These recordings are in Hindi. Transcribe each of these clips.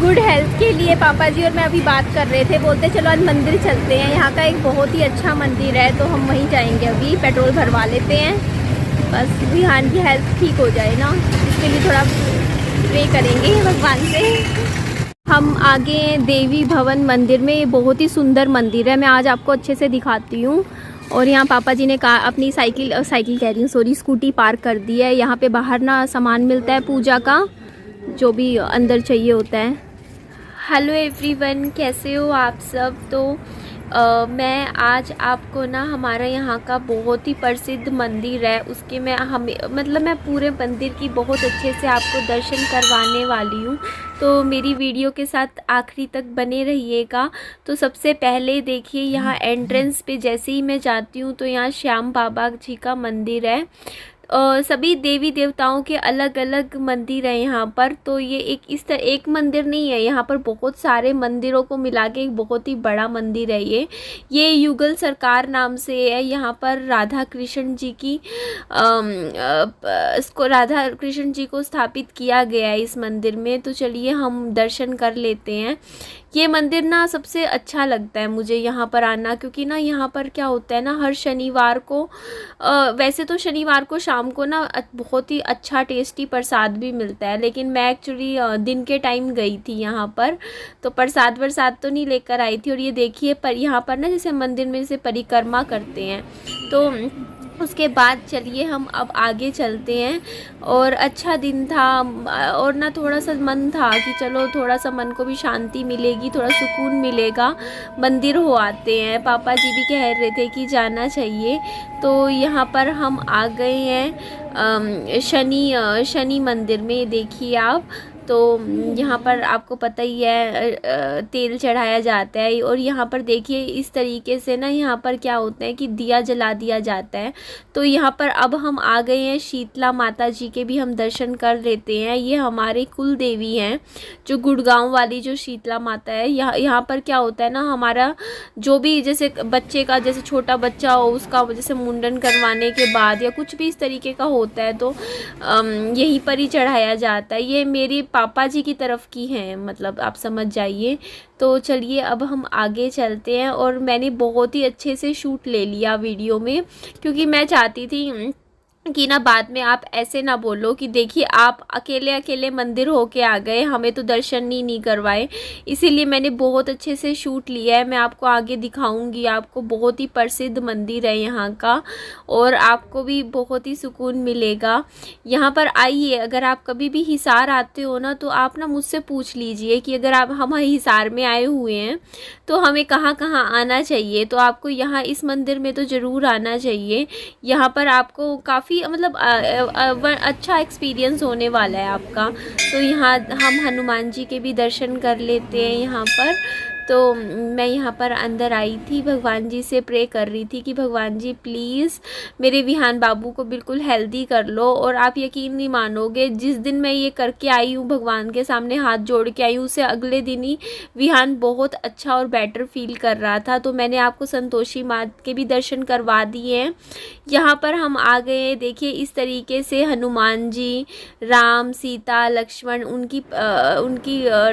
गुड हेल्थ के लिए पापा जी और मैं अभी बात कर रहे थे, बोलते चलो आज मंदिर चलते हैं। यहाँ का एक बहुत ही अच्छा मंदिर है तो हम वहीं जाएंगे। अभी पेट्रोल भरवा लेते हैं, बस विहान की हेल्थ ठीक हो जाए ना, इसके लिए थोड़ा प्रे करेंगे भगवान से। हम आगे देवी भवन मंदिर में, ये बहुत ही सुंदर मंदिर है, मैं आज आपको अच्छे से दिखाती हूँ। और यहाँ पापा जी ने अपनी साइकिल कह रही हूँ, सॉरी, स्कूटी पार्क कर दी है। यहाँ पे बाहर ना सामान मिलता है पूजा का, जो भी अंदर चाहिए होता है। हेलो एवरीवन, कैसे हो आप सब। तो मैं आज आपको ना हमारा यहाँ का बहुत ही प्रसिद्ध मंदिर है उसके मैं पूरे मंदिर की बहुत अच्छे से आपको दर्शन करवाने वाली हूँ। तो मेरी वीडियो के साथ आखिरी तक बने रहिएगा। तो सबसे पहले देखिए, यहाँ एंट्रेंस पे जैसे ही मैं जाती हूँ तो यहाँ श्याम बाबा जी का मंदिर है। सभी देवी देवताओं के अलग अलग मंदिर हैं यहाँ पर। तो ये एक मंदिर नहीं है, यहाँ पर बहुत सारे मंदिरों को मिला के एक बहुत ही बड़ा मंदिर है ये युगल सरकार नाम से है। यहाँ पर राधा कृष्ण जी को स्थापित किया गया है इस मंदिर में। तो चलिए हम दर्शन कर लेते हैं। ये मंदिर ना सबसे अच्छा लगता है मुझे यहाँ पर आना, क्योंकि ना यहाँ पर क्या होता है ना, हर शनिवार को वैसे तो शनिवार को शाम को ना बहुत ही अच्छा टेस्टी प्रसाद भी मिलता है, लेकिन मैं एक्चुअली दिन के टाइम गई थी यहाँ पर, तो प्रसाद तो नहीं लेकर आई थी। और ये देखिए, पर यहाँ पर ना जैसे मंदिर में जैसे परिक्रमा करते हैं, तो उसके बाद चलिए हम अब आगे चलते हैं। और अच्छा दिन था और ना थोड़ा सा मन था कि चलो थोड़ा सा मन को भी शांति मिलेगी, थोड़ा सुकून मिलेगा, मंदिर हो आते हैं। पापा जी भी कह रहे थे कि जाना चाहिए। तो यहाँ पर हम आ गए हैं शनि मंदिर में। देखिए आप, तो यहाँ पर आपको पता ही है तेल चढ़ाया जाता है। और यहाँ पर देखिए इस तरीके से ना, यहाँ पर क्या होता है कि दिया जला दिया जाता है। तो यहाँ पर अब हम आ गए हैं, शीतला माता जी के भी हम दर्शन कर लेते हैं। ये हमारे कुल देवी हैं, जो गुड़गांव वाली जो शीतला माता है। यहाँ पर क्या होता है ना, हमारा जो भी जैसे बच्चे का, जैसे छोटा बच्चा हो उसका जैसे मुंडन करवाने के बाद या कुछ भी इस तरीके का होता है, तो यहीं पर ही चढ़ाया जाता है। ये मेरी पापा जी की तरफ की हैं, मतलब आप समझ जाइए। तो चलिए अब हम आगे चलते हैं। और मैंने बहुत ही अच्छे से शूट ले लिया वीडियो में, क्योंकि मैं चाहती थी कि ना बाद में आप ऐसे ना बोलो कि देखिए आप अकेले अकेले मंदिर होके आ गए, हमें तो दर्शन ही नहीं करवाए। इसीलिए मैंने बहुत अच्छे से शूट लिया है। मैं आपको आगे दिखाऊंगी। आपको बहुत ही प्रसिद्ध मंदिर है यहाँ का, और आपको भी बहुत ही सुकून मिलेगा। यहाँ पर आइए, अगर आप कभी भी हिसार आते हो ना, तो आप ना मुझसे पूछ लीजिए कि अगर हम हिसार में आए हुए हैं तो हमें कहाँ कहाँ आना चाहिए। तो आपको यहाँ इस मंदिर में तो ज़रूर आना चाहिए। यहाँ पर आपको काफ़ी मतलब अच्छा एक्सपीरियंस होने वाला है आपका। तो यहाँ हम हनुमान जी के भी दर्शन कर लेते हैं यहाँ पर। तो मैं यहाँ पर अंदर आई थी, भगवान जी से प्रे कर रही थी कि भगवान जी प्लीज़ मेरे विहान बाबू को बिल्कुल हेल्दी कर लो। और आप यकीन नहीं मानोगे, जिस दिन मैं ये करके आई हूँ, भगवान के सामने हाथ जोड़ के आई हूँ, उससे अगले दिन ही विहान बहुत अच्छा और बेटर फील कर रहा था। तो मैंने आपको संतोषी माँ के भी दर्शन करवा दिए हैं। यहाँ पर हम आ गए हैं। देखिए इस तरीके से हनुमान जी, राम, सीता, लक्ष्मण उनकी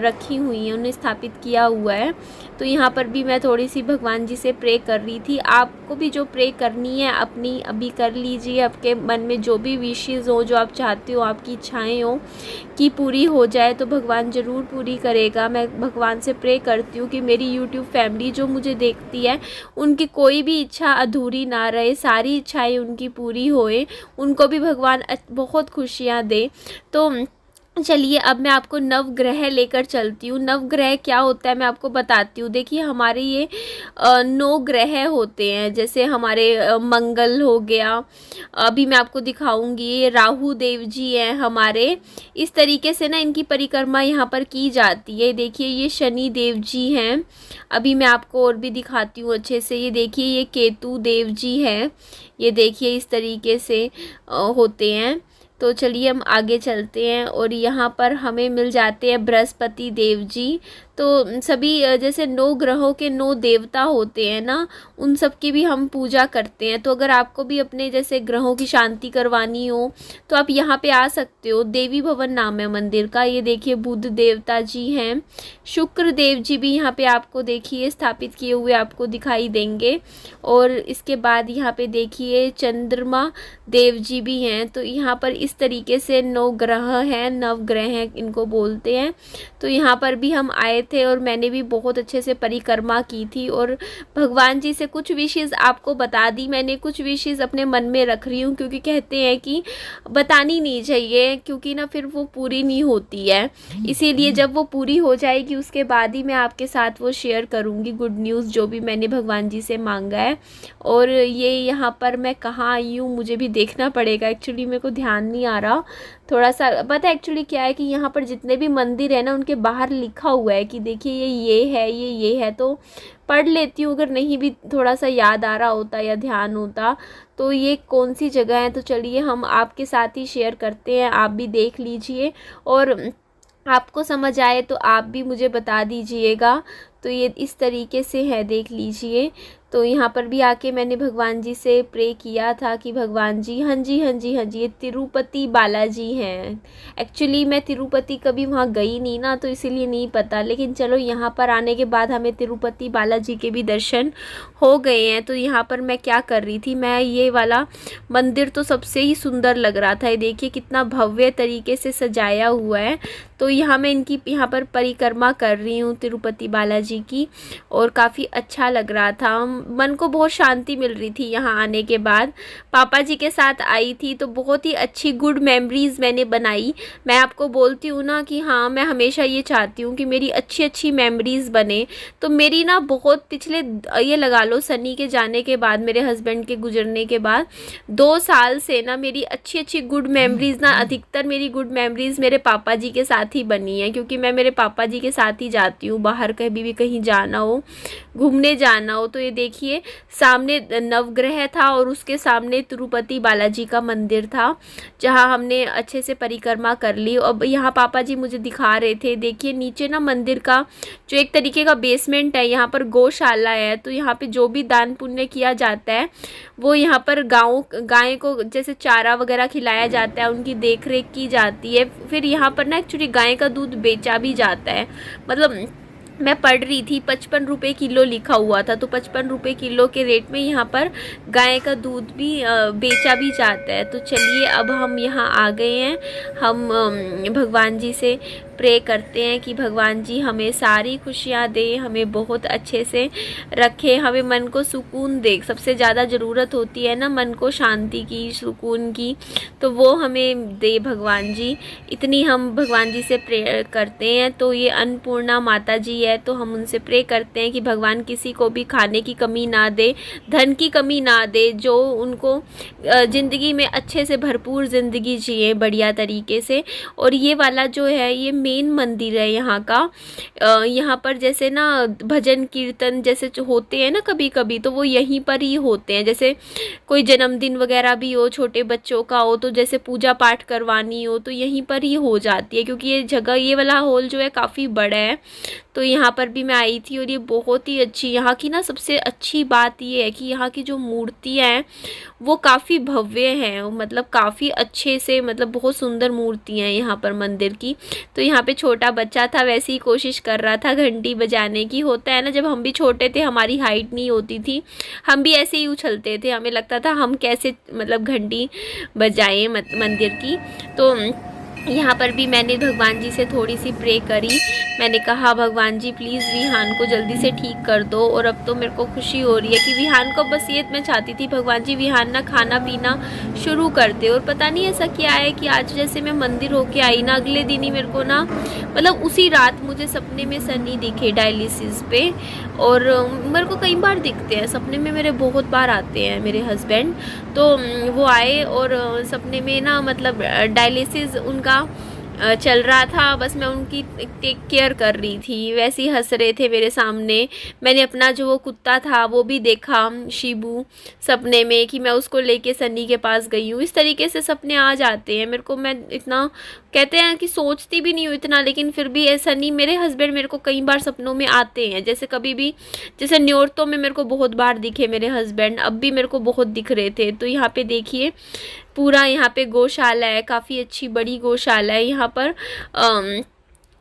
रखी हुई हैं, उन्हें स्थापित किया हुआ है। तो यहाँ पर भी मैं थोड़ी सी भगवान जी से प्रे कर रही थी। आपको भी जो प्रे करनी है अपनी अभी कर लीजिए। आपके मन में जो भी विशेज़ हो, जो आप चाहते हो, आपकी इच्छाएं हो कि पूरी हो जाए, तो भगवान ज़रूर पूरी करेगा। मैं भगवान से प्रे करती हूँ कि मेरी यूट्यूब फैमिली जो मुझे देखती है, उनकी कोई भी इच्छा अधूरी ना रहे, सारी इच्छाएं उनकी पूरी होए, उनको भी भगवान बहुत खुशियाँ दे। तो चलिए अब मैं आपको नवग्रह लेकर चलती हूँ। नवग्रह क्या होता है मैं आपको बताती हूँ। देखिए हमारे ये 9 ग्रह होते हैं। जैसे हमारे मंगल हो गया, अभी मैं आपको दिखाऊंगी। ये राहु देव जी हैं हमारे। इस तरीके से ना इनकी परिक्रमा यहाँ पर की जाती है। देखिए ये शनि देव जी हैं। अभी मैं आपको और भी दिखाती हूँ अच्छे से। ये देखिए ये केतु देव जी हैं। ये देखिए इस तरीके से होते हैं। तो चलिए हम आगे चलते हैं। और यहाँ पर हमें मिल जाते हैं बृहस्पति देव जी। तो सभी जैसे 9 ग्रहों के 9 देवता होते हैं ना, उन सब की भी हम पूजा करते हैं। तो अगर आपको भी अपने जैसे ग्रहों की शांति करवानी हो तो आप यहाँ पे आ सकते हो। देवी भवन नाम है मंदिर का। ये देखिए बुध देवता जी हैं, शुक्र देव जी भी यहाँ पे आपको देखिए स्थापित किए हुए आपको दिखाई देंगे। और इसके बाद यहाँ पे देखिए चंद्रमा देव जी भी हैं। तो यहाँ पर इस तरीके से 9 ग्रह हैं, नवग्रह हैं इनको बोलते हैं। तो यहाँ पर भी हम आए थे और मैंने भी बहुत अच्छे से परिक्रमा की थी और भगवान जी से कुछ विशेज़ आपको बता दी मैंने। कुछ विशेज़ अपने मन में रख रही हूँ क्योंकि कहते हैं कि बतानी नहीं चाहिए, क्योंकि ना फिर वो पूरी नहीं होती है। इसीलिए जब वो पूरी हो जाएगी उसके बाद ही मैं आपके साथ वो शेयर करूँगी गुड न्यूज़ जो भी मैंने भगवान जी से मांगा है। और ये यहाँ पर मैं कहाँ आई हूँ मुझे भी देखना पड़ेगा, एक्चुअली मेरे को ध्यान नहीं आ रहा थोड़ा सा। पता है एक्चुअली क्या है कि यहाँ पर जितने भी मंदिर है ना उनके बाहर लिखा हुआ है कि देखिए ये है, ये है। तो पढ़ लेती हूँ, अगर नहीं भी थोड़ा सा याद आ रहा होता या ध्यान होता तो ये कौन सी जगह है। तो चलिए हम आपके साथ ही शेयर करते हैं, आप भी देख लीजिए और आपको समझ आए तो आप भी मुझे बता दीजिएगा। तो ये इस तरीके से है, देख लीजिए। तो यहाँ पर भी आके मैंने भगवान जी से प्रे किया था कि भगवान जी, हाँ जी हाँ जी हाँ जी, ये तिरुपति बालाजी हैं। एक्चुअली मैं तिरुपति कभी वहाँ गई नहीं ना, तो इसीलिए नहीं पता। लेकिन चलो यहाँ पर आने के बाद हमें तिरुपति बालाजी के भी दर्शन हो गए हैं। तो यहाँ पर मैं क्या कर रही थी, मैं ये वाला मंदिर तो सबसे ही सुंदर लग रहा था। ये देखिए कितना भव्य तरीके से सजाया हुआ है। तो यहाँ मैं इनकी यहाँ पर परिक्रमा कर रही हूँ तिरुपति बालाजी की, और काफ़ी अच्छा लग रहा था। मन को बहुत शांति मिल रही थी यहाँ आने के बाद। पापा जी के साथ आई थी तो बहुत ही अच्छी गुड मेमोरीज़ मैंने बनाई। मैं आपको बोलती हूँ ना कि हाँ, मैं हमेशा ये चाहती हूँ कि मेरी अच्छी अच्छी मेमोरीज़ बने। तो मेरी ना बहुत पिछले ये लगा लो सनी के जाने के बाद, मेरे हस्बैंड के गुजरने के बाद 2 साल से ना मेरी अच्छी अच्छी गुड मेमोरीज़ ना, अधिकतर मेरी गुड मेमोरीज़ मेरे पापा जी के साथ ही बनी है। क्योंकि मैं मेरे पापा जी के साथ ही जाती हूँ बाहर, कभी भी कहीं जाना हो, घूमने जाना हो। तो ये देखिए सामने नवग्रह था और उसके सामने तिरुपति बालाजी का मंदिर था जहाँ हमने अच्छे से परिक्रमा कर ली। अब यहाँ पापा जी मुझे दिखा रहे थे, देखिए नीचे ना मंदिर का जो एक तरीके का बेसमेंट है, यहाँ पर गौशाला है। तो यहाँ पे जो भी दान पुण्य किया जाता है वो यहाँ पर गाय को जैसे चारा वगैरह खिलाया जाता है, उनकी देख रेख की जाती है। फिर यहाँ पर ना एक्चुअली गाय का दूध बेचा भी जाता है। मतलब मैं पढ़ रही थी 55 रुपये किलो लिखा हुआ था, तो 55 रुपये किलो के रेट में यहाँ पर गाय का दूध भी बेचा भी जाता है। तो चलिए अब हम यहाँ आ गए हैं। हम भगवान जी से प्रे करते हैं कि भगवान जी हमें सारी खुशियाँ दें, हमें बहुत अच्छे से रखें, हमें मन को सुकून दे। सबसे ज़्यादा ज़रूरत होती है ना मन को शांति की, सुकून की, तो वो हमें दे भगवान जी। इतनी हम भगवान जी से प्रे करते हैं। तो ये अन्नपूर्णा माता जी है, तो हम उनसे प्रे करते हैं कि भगवान किसी को भी खाने की कमी ना दे, धन की कमी ना दे, जो उनको ज़िंदगी में अच्छे से भरपूर ज़िंदगी जिए बढ़िया तरीके से। और ये वाला जो है ये मेन मंदिर है यहाँ का। यहाँ पर जैसे ना भजन कीर्तन जैसे जो होते हैं ना कभी कभी, तो वो यहीं पर ही होते हैं। जैसे कोई जन्मदिन वगैरह भी हो, छोटे बच्चों का हो, तो जैसे पूजा पाठ करवानी हो तो यहीं पर ही हो जाती है। क्योंकि ये जगह, ये वाला हॉल जो है काफ़ी बड़ा है। तो यहाँ पर भी मैं आई थी और ये बहुत ही अच्छी, यहाँ की ना सबसे अच्छी बात ये है कि यहाँ की जो मूर्तियाँ हैं वो काफ़ी भव्य हैं। मतलब काफ़ी अच्छे से, मतलब बहुत सुंदर मूर्तियाँ हैं यहाँ पर मंदिर की। तो यहाँ पे छोटा बच्चा था, वैसे ही कोशिश कर रहा था घंटी बजाने की। होता है ना, जब हम भी छोटे थे, हमारी हाइट नहीं होती थी, हम भी ऐसे ही उछलते थे, हमें लगता था हम कैसे मतलब घंटी बजाएं मंदिर की। तो यहाँ पर भी मैंने भगवान जी से थोड़ी सी प्रे करी। मैंने कहा भगवान जी प्लीज़ विहान को जल्दी से ठीक कर दो। और अब तो मेरे को खुशी हो रही है कि विहान को, बस ये मैं चाहती थी भगवान जी विहान ना खाना पीना शुरू कर दे। और पता नहीं ऐसा क्या है कि आज जैसे मैं मंदिर होके आई ना, अगले दिन ही मेरे को ना, मतलब उसी रात मुझे सपने में सनी दिखे डायलिसिस पे। और मेरे को कई बार दिखते हैं सपने में, मेरे बहुत बार आते हैं मेरे हस्बैंड। तो वो आए और सपने में ना, मतलब डायलिसिस उनका चल रहा था, बस मैं उनकी टेक केयर कर रही थी। वैसे ही हंस रहे थे मेरे सामने। मैंने अपना जो वो कुत्ता था वो भी देखा, शिबू, सपने में कि मैं उसको लेके सनी के पास गई हूँ। इस तरीके से सपने आ जाते हैं मेरे को। मैं इतना, कहते हैं कि सोचती भी नहीं हूँ इतना, लेकिन फिर भी सनी, मेरे हस्बैंड मेरे को कई बार सपनों में आते हैं। जैसे कभी भी, जैसे न्योरतों में मेरे को बहुत बार दिखे मेरे हस्बैंड, अब भी मेरे को बहुत दिख रहे थे। तो यहाँ पे देखिए पूरा, यहाँ पे गौशाला है, काफ़ी अच्छी बड़ी गौशाला है। यहाँ पर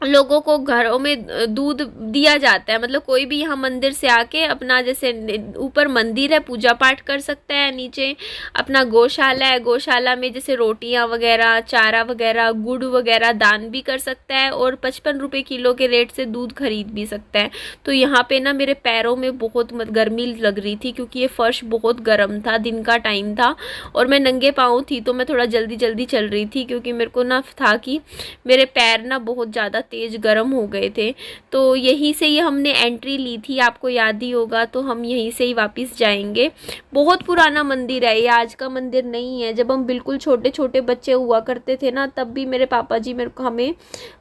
लोगों को घरों में दूध दिया जाता है। मतलब कोई भी यहाँ मंदिर से आके अपना, जैसे ऊपर मंदिर है, पूजा पाठ कर सकता है, नीचे अपना गौशाला है, गौशाला में जैसे रोटियां वगैरह, चारा वगैरह, गुड़ वगैरह दान भी कर सकता है, और 55 रुपये किलो के रेट से दूध खरीद भी सकता है। तो यहाँ पे ना मेरे पैरों में बहुत गर्मी लग रही थी, क्योंकि ये फर्श बहुत गर्म था, दिन का टाइम था और मैं नंगे पाँव थी। तो मैं थोड़ा जल्दी जल्दी चल रही थी, क्योंकि मेरे को ना था कि मेरे पैर ना बहुत ज़्यादा तेज़ गर्म हो गए थे। तो यहीं से ही हमने एंट्री ली थी, आपको याद ही होगा, तो हम यहीं से ही वापस जाएंगे। बहुत पुराना मंदिर है ये, आज का मंदिर नहीं है। जब हम बिल्कुल छोटे छोटे बच्चे हुआ करते थे ना, तब भी मेरे पापा जी मेरे को,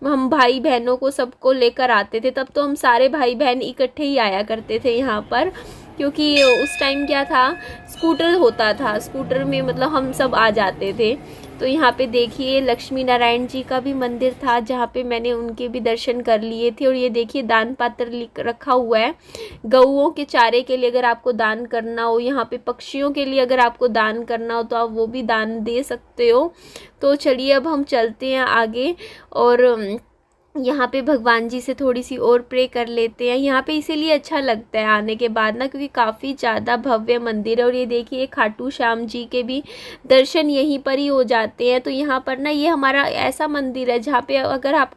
हम भाई बहनों को सबको लेकर आते थे। तब तो हम सारे भाई बहन इकट्ठे ही आया करते थे यहाँ पर, क्योंकि उस टाइम क्या था, स्कूटर होता था, स्कूटर में मतलब हम सब आ जाते थे। तो यहाँ पे देखिए लक्ष्मी नारायण जी का भी मंदिर था, जहाँ पे मैंने उनके भी दर्शन कर लिए थे। और ये देखिए दान पात्र लिख रखा हुआ है, गऊओं के चारे के लिए अगर आपको दान करना हो, यहाँ पे पक्षियों के लिए अगर आपको दान करना हो, तो आप वो भी दान दे सकते हो। तो चलिए अब हम चलते हैं आगे, और यहाँ पे भगवान जी से थोड़ी सी और प्रे कर लेते हैं। यहाँ पे इसीलिए अच्छा लगता है आने के बाद ना, क्योंकि काफ़ी ज़्यादा भव्य मंदिर है। और ये देखिए खाटू श्याम जी के भी दर्शन यहीं पर ही हो जाते हैं। तो यहाँ पर ना, ये हमारा ऐसा मंदिर है जहाँ पे अगर आप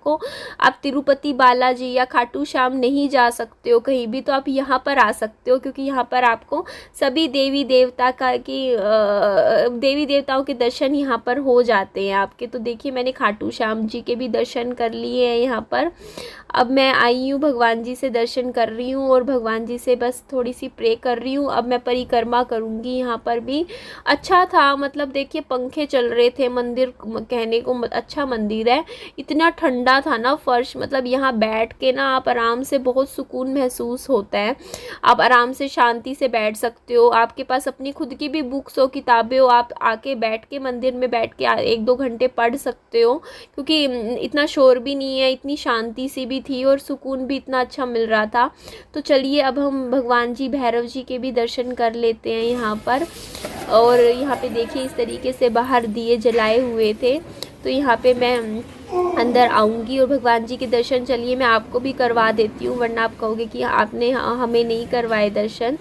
तिरुपति बालाजी या खाटू श्याम नहीं जा सकते हो कहीं भी, तो आप यहाँ पर आ सकते हो, क्योंकि यहाँ पर आपको सभी देवी देवताओं के दर्शन यहाँ पर हो जाते हैं आपके। तो देखिए मैंने खाटू श्याम जी के भी दर्शन कर लिए हैं यहाँ पर। अब मैं आई हूँ, भगवान जी से दर्शन कर रही हूँ और भगवान जी से बस थोड़ी सी प्रे कर रही हूँ। अब मैं परिक्रमा करूँगी। यहाँ पर भी अच्छा था, मतलब देखिए पंखे चल रहे थे। मंदिर कहने को अच्छा मंदिर है, इतना ठंडा था ना फर्श, मतलब यहाँ बैठ के ना आप आराम से, बहुत सुकून महसूस होता है। आप आराम से शांति से बैठ सकते हो, आपके पास अपनी खुद की भी बुक्स हो, किताबें हो, आप आके बैठ के मंदिर में बैठ के 1-2 घंटे पढ़ सकते हो, क्योंकि इतना शोर भी नहीं है, इतनी शांति सी भी थी और सुकून भी इतना अच्छा मिल रहा था। तो चलिए अब हम भगवान जी भैरव जी के भी दर्शन कर लेते हैं यहाँ पर। और यहाँ पे देखिए इस तरीके से बाहर दिए जलाए हुए थे। तो यहाँ पे मैं अंदर आऊँगी और भगवान जी के दर्शन, चलिए मैं आपको भी करवा देती हूँ, वरना आप कहोगे कि आपने हमें नहीं करवाए दर्शन।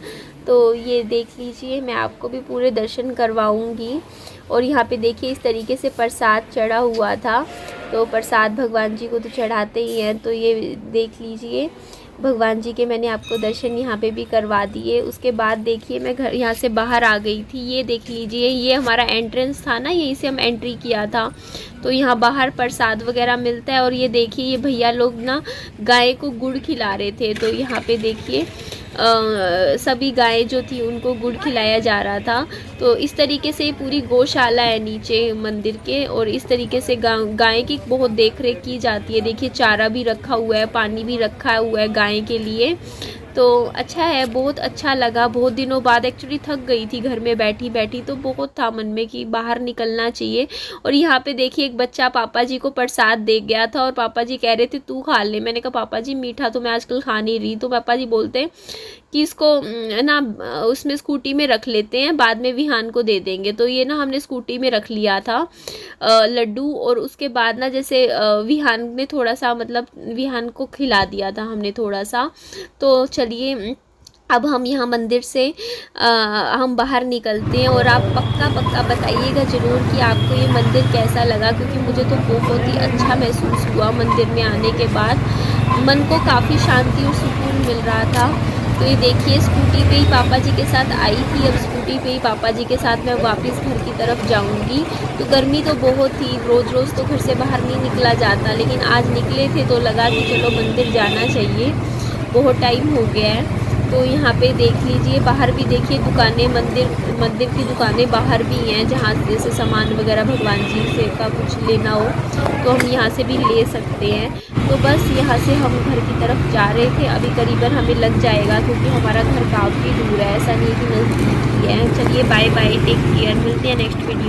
तो ये देख लीजिए, मैं आपको भी पूरे दर्शन करवाऊँगी। और यहाँ पे देखिए इस तरीके से प्रसाद चढ़ा हुआ था। तो प्रसाद भगवान जी को तो चढ़ाते ही हैं। तो ये देख लीजिए भगवान जी के मैंने आपको दर्शन यहाँ पे भी करवा दिए। उसके बाद देखिए मैं घर यहाँ से बाहर आ गई थी। ये देख लीजिए, ये हमारा एंट्रेंस था ना, यहीं से हम एंट्री किया था। तो यहाँ बाहर प्रसाद वगैरह मिलता है। और ये देखिए ये भैया लोग ना गाय को गुड़ खिला रहे थे। तो यहाँ पे देखिए सभी गाय जो थी उनको गुड़ खिलाया जा रहा था। तो इस तरीके से पूरी गौशाला है नीचे मंदिर के, और इस तरीके से गाय की बहुत देख रेख की जाती है। देखिए चारा भी रखा हुआ है, पानी भी रखा हुआ है गाय के लिए। तो अच्छा है, बहुत अच्छा लगा। बहुत दिनों बाद एक्चुअली थक गई थी घर में बैठी बैठी, तो बहुत था मन में कि बाहर निकलना चाहिए। और यहाँ पे देखिए एक बच्चा पापा जी को प्रसाद दे गया था और पापा जी कह रहे थे तू खा ले। मैंने कहा पापा जी मीठा तो मैं आजकल खा नहीं रही। तो पापा जी बोलते कि इसको ना उसमें स्कूटी में रख लेते हैं, बाद में विहान को दे देंगे। तो ये ना हमने स्कूटी में रख लिया था लड्डू। और उसके बाद ना जैसे विहान ने थोड़ा सा, मतलब विहान को खिला दिया था हमने थोड़ा सा। तो चलिए अब हम यहाँ मंदिर से हम बाहर निकलते हैं। और आप पक्का बताइएगा ज़रूर कि आपको ये मंदिर कैसा लगा, क्योंकि मुझे तो बहुत ही अच्छा महसूस हुआ मंदिर में आने के बाद। मन को काफ़ी शांति और सुकून मिल रहा था। तो ये देखिए स्कूटी पे ही पापा जी के साथ आई थी, अब स्कूटी पे ही पापा जी के साथ मैं वापस घर की तरफ जाऊंगी। तो गर्मी तो बहुत थी, रोज़ तो घर से बाहर नहीं निकला जाता, लेकिन आज निकले थे तो लगा कि चलो मंदिर जाना चाहिए, बहुत टाइम हो गया है। तो यहाँ पे देख लीजिए, बाहर भी देखिए दुकानें, मंदिर की दुकानें बाहर भी हैं, जहाँ जैसे सामान वगैरह भगवान जी से का कुछ लेना हो तो हम यहाँ से भी ले सकते हैं। तो बस यहाँ से हम घर की तरफ जा रहे थे, अभी करीबन हमें लग जाएगा क्योंकि हमारा घर काफ़ी दूर है, ऐसा नहीं कि नज़दीक ही है। चलिए बाय बाय, टेक केयर, मिलते हैं नेक्स्ट वीडियो में।